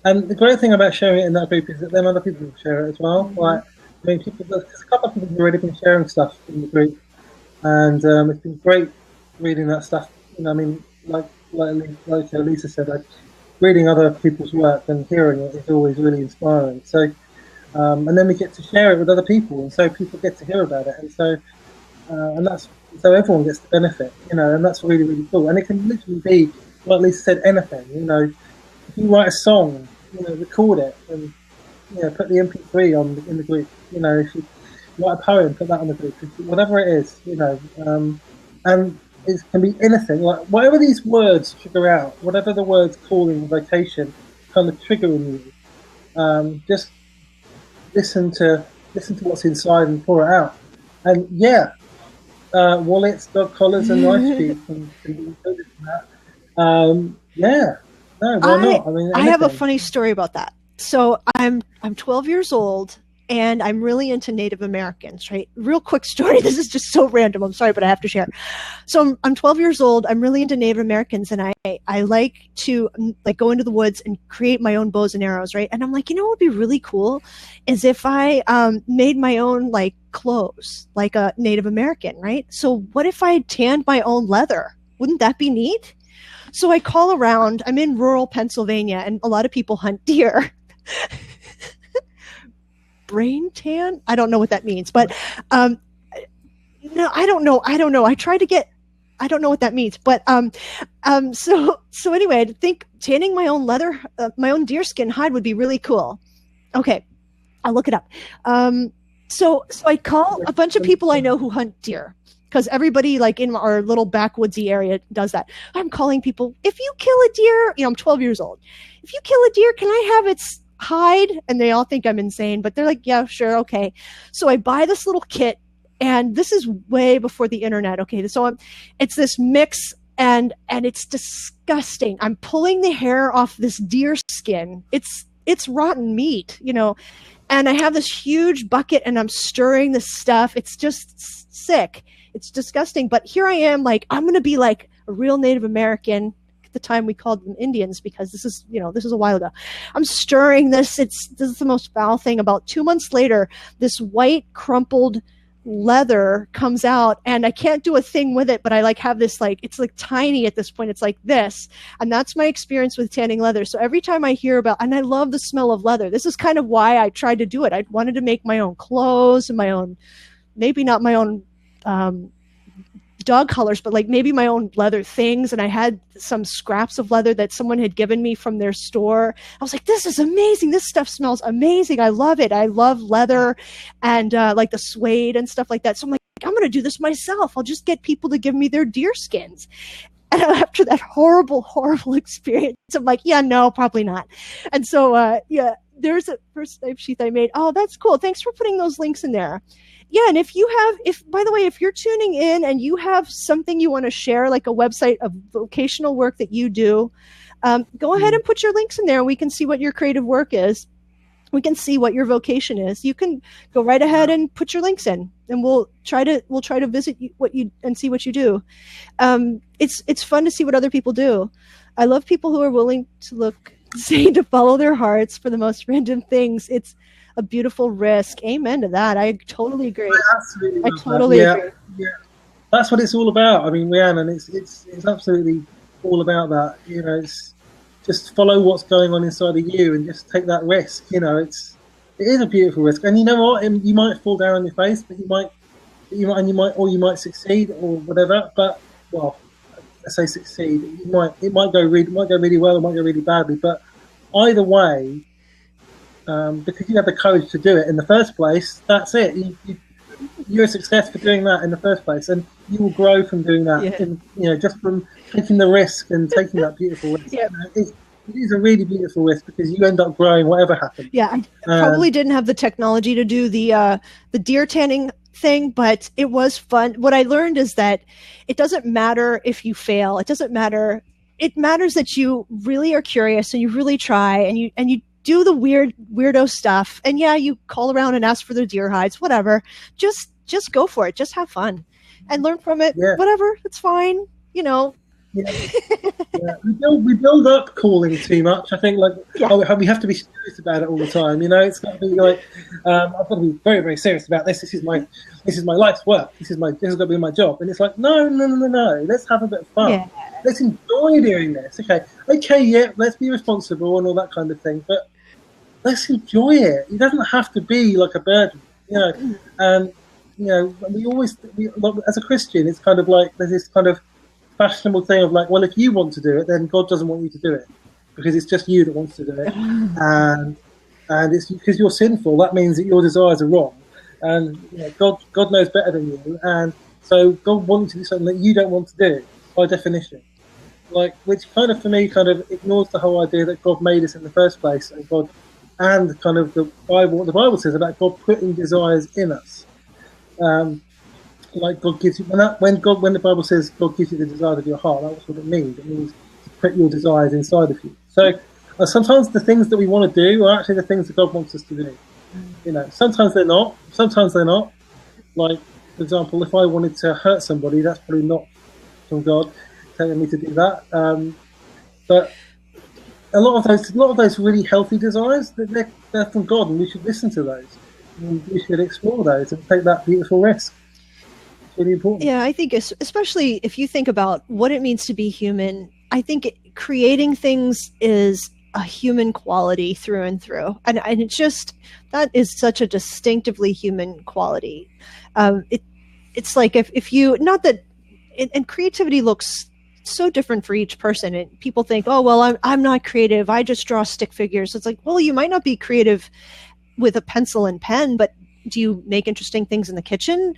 And the great thing about sharing it in that group is that then other people will share it as well. Like, I mean, there's a couple of people who've already been sharing stuff in the group, and it's been great reading that stuff. You know, I mean, like Lisa said, like, reading other people's work and hearing it is always really inspiring. So. And then we get to share it with other people, and so people get to hear about it, and so everyone gets to benefit, you know, and that's really, really cool. And it can literally be, like Lisa said, anything. You know, if you write a song, you know, record it and put the MP3 in the group. You know, if you write a poem, put that on the group. Whatever it is, you know, and it can be anything. Like whatever these words trigger out, whatever the words calling, vocation, kind of triggering you, just. Listen to what's inside and pour it out. And wallets, dog collars, and life feeds can be included in that. Why not? I mean, I have a funny story about that. So I'm 12 years old, and I'm really into Native Americans, right? Real quick story. This is just so random. I'm sorry, but I have to share. So I'm 12 years old. I'm really into Native Americans, and I like to go into the woods and create my own bows and arrows, right? And I'm like, what would be really cool is if I made my own clothes like a Native American, right? So what if I tanned my own leather? Wouldn't that be neat? So I call around. I'm in rural Pennsylvania, and a lot of people hunt deer. Brain tan? I don't know what that means, but no, I don't know. I don't know what that means, but so anyway, I think tanning my own leather, my own deerskin hide would be really cool. Okay, I'll look it up. So I call a bunch of people I know who hunt deer, because everybody in our little backwoodsy area does that. I'm calling people. If you kill a deer, I'm 12 years old. If you kill a deer, can I have its hide? And they all think I'm insane, but they're like, yeah, sure, okay. So I buy this little kit, and this is way before the internet. Okay, so it's this mix, and it's disgusting. I'm pulling the hair off this deer skin. It's rotten meat, and I have this huge bucket, and I'm stirring this stuff. It's just sick. It's disgusting. But here I am, I'm going to be like a real Native American. the time we called them Indians because this is a while ago. I'm stirring this. This is the most foul thing. About 2 months later, this white crumpled leather comes out and I can't do a thing with it, but I have this it's tiny at this point. It's like this. And that's my experience with tanning leather. So every time I hear about, and I love the smell of leather. This is kind of why I tried to do it. I wanted to make my own clothes and my own, maybe not my own, dog collars, but maybe my own leather things. And I had some scraps of leather that someone had given me from their store. I was like, this is amazing. This stuff smells amazing. I love it. I love leather and the suede and stuff like that. So I'm like, I'm going to do this myself. I'll just get people to give me their deer skins. And after that horrible, horrible experience, I'm like, yeah, no, probably not. And so, there's a first knife sheath I made. Oh, that's cool. Thanks for putting those links in there. Yeah, and if by the way, if you're tuning in and you have something you want to share, like a website of vocational work that you do, go ahead and put your links in there and we can see what your creative work is. We can see what your vocation is. You can go right ahead and put your links in and we'll try to visit and see what you do. It's fun to see what other people do. I love people who are willing to to follow their hearts for the most random things. It's a beautiful risk. Amen to that. I totally agree. I totally agree. Yeah, that's what it's all about. I mean, Rhiannon, it's absolutely all about that. It's just follow what's going on inside of you and just take that risk. It is a beautiful risk. And you know what? You might fall down on your face, but you might succeed or whatever. But I say succeed. It might go really well. It might go really badly. But either way. Because you have the courage to do it in the first place, that's it. You're a success for doing that in the first place, and you will grow from doing that. Yeah. Just from taking the risk and taking that beautiful risk. Yeah. It is a really beautiful risk because you end up growing whatever happens. Yeah, I probably didn't have the technology to do the deer tanning thing, but it was fun. What I learned is that it doesn't matter if you fail. It doesn't matter. It matters that you really are curious and you really try and you do the weirdo stuff. And yeah, you call around and ask for the deer hides, whatever. Just go for it. Just have fun and learn from it. Yeah. Whatever. It's fine. Yeah. We build up calling too much. I think we have to be serious about it all the time. It's got to be I've got to be very, very serious about this. This is my life's work. This has got to be my job. And it's like, no. Let's have a bit of fun. Yeah. Let's enjoy doing this. Okay, yeah, let's be responsible and all that kind of thing. But let's enjoy it. It doesn't have to be like a burden, And we as a Christian, it's kind of like there's this kind of fashionable thing of well, if you want to do it, then God doesn't want you to do it because it's just you that wants to do it, and it's because you're sinful. That means that your desires are wrong, and God knows better than you, and so God wants you to do something that you don't want to do by definition. Which kind of for me kind of ignores the whole idea that God made us in the first place, and what the Bible says about God putting desires in us. God gives you when the Bible says God gives you the desires of your heart, that's what it means. It means to put your desires inside of you. So sometimes the things that we want to do are actually the things that God wants us to do. Sometimes they're not. Sometimes they're not. For example, if I wanted to hurt somebody, that's probably not from God telling me to do that. But a lot of those really healthy desires, they're from God, and we should listen to those. And we should explore those and take that beautiful risk. It's really important. Yeah, I think especially if you think about what it means to be human, I think creating things is a human quality through and through. And it's just, that is such a distinctively human quality. It's like if you, not that, and creativity looks so different for each person, and people think, oh, well, I'm not creative. I just draw stick figures. It's like, well, you might not be creative with a pencil and pen, but do you make interesting things in the kitchen?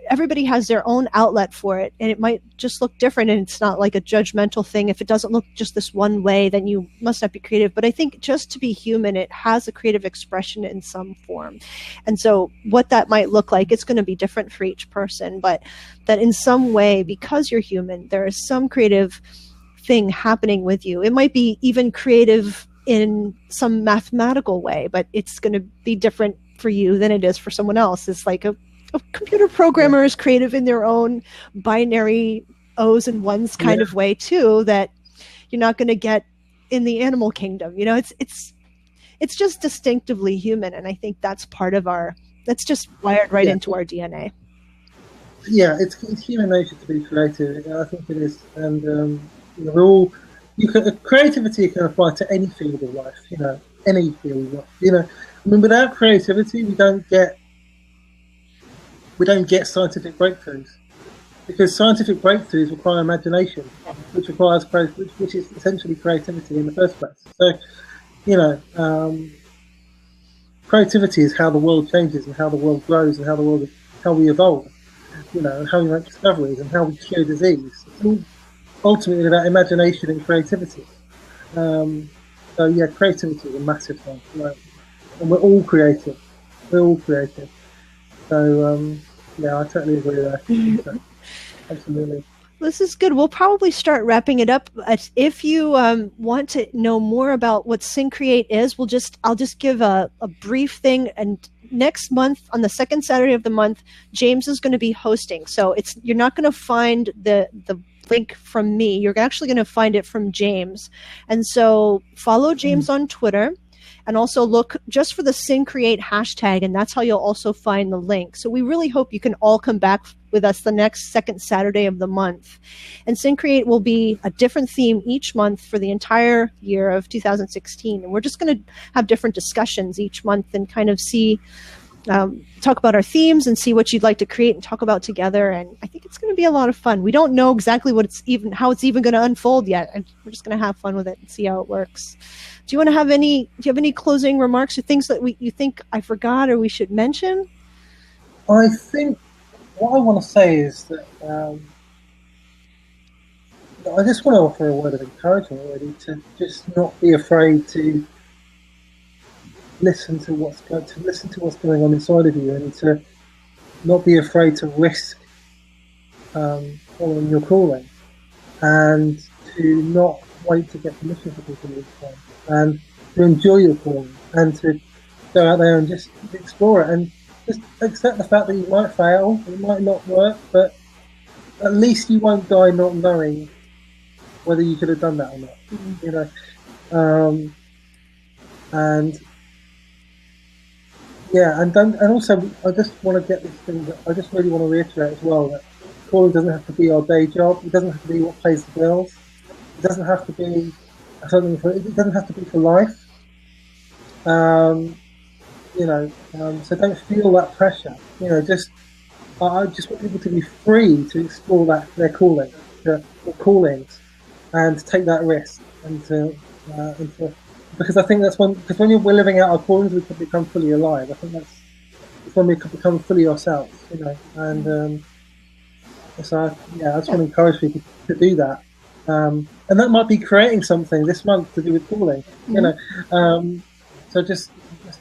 Everybody has their own outlet for it, and it might just look different, and it's not like a judgmental thing. If it doesn't look just this one way, then you must not be creative. But I think just to be human, it has a creative expression in some form. And so what that might look like, it's going to be different for each person, but that in some way, because you're human, there is some creative thing happening with you. It might be even creative in some mathematical way, but it's going to be different for you than it is for someone else. It's like a computer programmer is creative in their own binary O's and ones kind of way too, that you're not going to get in the animal kingdom. It's just distinctively human, and I think that's part of that's just wired right into our DNA. Yeah, it's human nature to be creative. I think it is, and creativity can apply to any field of life. Any field of life. Without creativity, we don't get scientific breakthroughs, because scientific breakthroughs require imagination, which is essentially creativity in the first place. So, creativity is how the world changes and how the world grows and how we evolve. And how we make discoveries and how we cure disease. It's all ultimately about imagination and creativity. Creativity is a massive thing, right? And we're all creative. So, I totally agree with that. Absolutely. This is good. We'll probably start wrapping it up. If you want to know more about what Syncreate is, I'll just give a brief thing. And next month, on the second Saturday of the month, James is going to be hosting. So you're not going to find the link from me. You're actually going to find it from James. And so follow James on Twitter. And also look just for the Syncreate hashtag, and that's how you'll also find the link. So we really hope you can all come back with us the next second Saturday of the month. And Syncreate will be a different theme each month for the entire year of 2016. And we're just going to have different discussions each month and kind of talk about our themes and see what you'd like to create and talk about together. And I think it's going to be a lot of fun. We don't know exactly how it's even going to unfold yet. And we're just going to have fun with it and see how it works. Do you have any closing remarks or things that you think I forgot or we should mention? I think what I want to say is that I just want to offer a word of encouragement, really, to just not be afraid to listen to what's going on inside of you, and to not be afraid to risk following your calling, and to not wait to get permission from people all the time, and to enjoy your calling, and to go out there and just explore it, and just accept the fact that you might fail, it might not work, but at least you won't die not knowing whether you could have done that or not. Mm-hmm. And also I just want to get this thing that I just really want to reiterate as well, that calling doesn't have to be our day job. It doesn't have to be what pays the bills. It doesn't have to be it doesn't have to be for life. So don't feel that pressure. I just want people to be free to explore their calling, their callings, and to take that risk, because I think that's when we're living out our callings, we can become fully alive. I think it's when we can become fully ourselves, and so I just want to encourage people to do that, and that might be creating something this month to do with calling, so just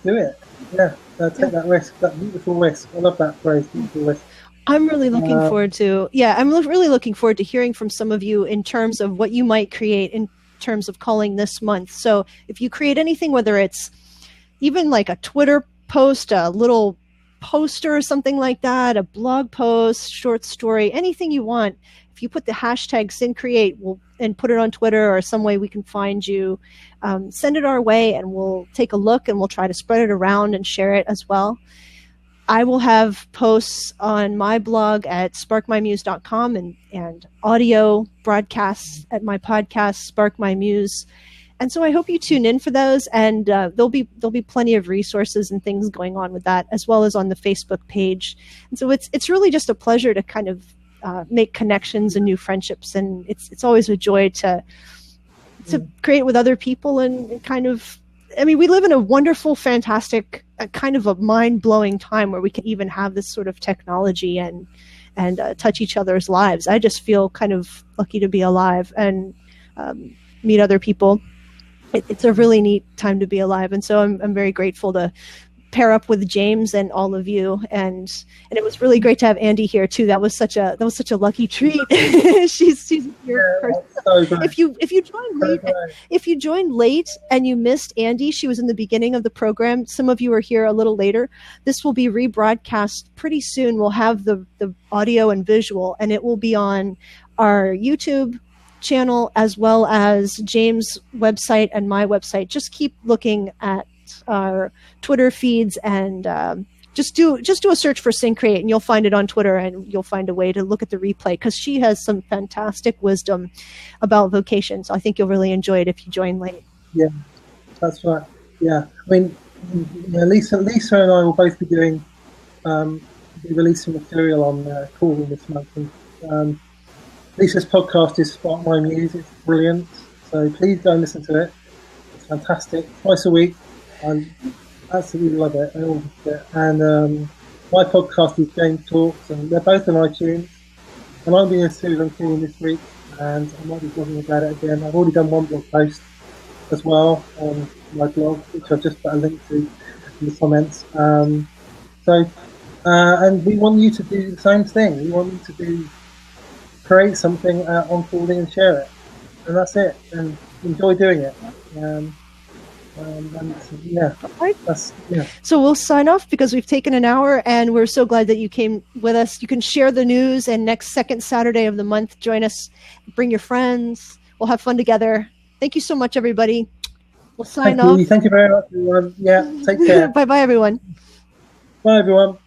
do it. Take that risk, that beautiful risk. I love that phrase, beautiful risk. I'm really looking forward to really looking forward to hearing from some of you in terms of what you might create in terms of calling this month. So if you create anything, whether it's even like a Twitter post, a little poster or something like that, a blog post, short story, anything you want, if you put the hashtag Syncreate and put it on Twitter or some way we can find you, send it our way and we'll take a look and we'll try to spread it around and share it as well. I will have posts on my blog at sparkmymuse.com and audio broadcasts at my podcast, Spark My Muse. And so I hope you tune in for those, and there'll be plenty of resources and things going on with that, as well as on the Facebook page. And so it's really just a pleasure to kind of make connections and new friendships, and it's always a joy to create with other people and kind of. I mean, we live in a wonderful, fantastic, kind of a mind-blowing time where we can even have this sort of technology and touch each other's lives. I just feel kind of lucky to be alive and meet other people. It's a really neat time to be alive, and so I'm very grateful to pair up with James and all of you, and it was really great to have Andy here too. That was such a lucky treat. she's here. So great. If you joined late and you missed Andy, she was in the beginning of the program. Some of you are here a little later. This will be rebroadcast pretty soon. We'll have the audio and visual, and it will be on our YouTube channel as well as James' website and my website. Just keep looking at our Twitter feeds and just do a search for Syncreate, and you'll find it on Twitter, and you'll find a way to look at the replay, because she has some fantastic wisdom about vocation. So I think you'll really enjoy it if you join late. Yeah, that's right. Yeah, I mean, Lisa and I will both be doing be releasing material on calling this month. And, Lisa's podcast is Spark My Muse. It's brilliant. So please go and listen to it. It's fantastic. Twice a week. I absolutely love it. I always love it. And my podcast is James Talks, and they're both on iTunes. And I'm being Susan calling this week, and I might be talking about it again. I've already done one blog post as well on my blog, which I've just put a link to in the comments. And we want you to do the same thing. We want you to create something on Calling and share it, and that's it. And enjoy doing it. So we'll sign off because we've taken an hour, and we're so glad that you came with us. You can share the news, and next second Saturday of the month, join us. Bring your friends. We'll have fun together. Thank you so much, everybody. We'll sign off. Thank you very much, everyone. Yeah, take care. Bye-bye, everyone. Bye, everyone.